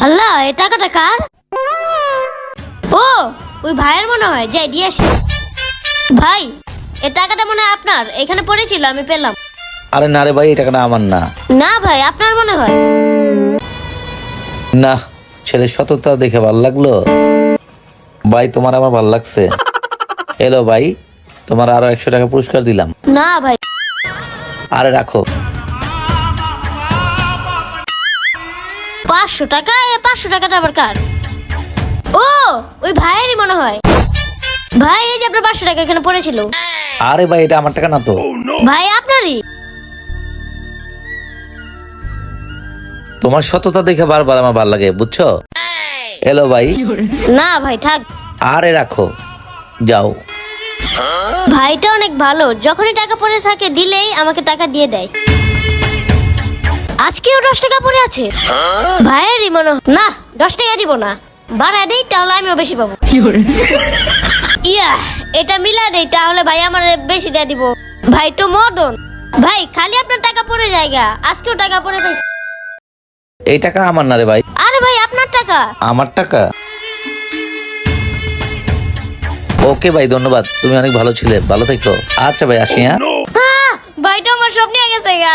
আল্লাহ, এই টাকাটা কার? ও, ওই ভাইয়ের মনে হয়, যাই দিয়ে আসি। ভাই, এই টাকাটা মনে হয় আপনার, এখানে পড়েছিল, আমি পেলাম। আরে না রে ভাই, এই টাকাটা আমার না। না ভাই, আপনার মনে হয়। না, ছেলের সততা দেখে ভালো লাগলো। ভাই তোমার আমার ভালো লাগছে। এলো ভাই, তোমার আরো 100 টাকা পুরস্কার দিলাম। না ভাই। আরে রাখো। 500 টাকা? এ 500 টাকাটা আবার কার? ও, ওই ভাইয়েরই মনে হয়। ভাই, এই যে আপনার 500 টাকা এখানে পড়েছিল। আরে ভাই, এটা আমার টাকা না তো। ভাই, আপনারই। তোমার সততা দেখে বারবার আমার ভালো লাগে, বুঝছো? এলো ভাই। না ভাই, থাক। আরে রাখো, যাও। ভাইটা অনেক ভালো, যখনই টাকা পড়ে থাকে দিলেই আমাকে টাকা দিয়ে দেয়। আজকেও 10 টাকা পড়ে আছে। ভাইয়েরই মনে হয়। না, 10 টাকা দিব না, বাড়া দেই, তাহলে আমিও বেশি পাবো। ইয়া, এটা মিলা দেই, তাহলে ভাই আমার বেশি দিয়ে দিব। ভাই তো মদন। ভাই, খালি আপনার টাকা পড়ে জায়গা, আজকেও টাকা পড়ে পাইছি। এই টাকা আমার না রে ভাই। আরে ভাই, আপনার টাকা। আমার টাকা? ওকে ভাই, ধন্যবাদ, তুমি অনেক ভালো ছিলে, ভালো থেকো। আচ্ছা ভাই, আসি। হ্যাঁ, ভাইটা আমার সব নিয়ে গেছে গা।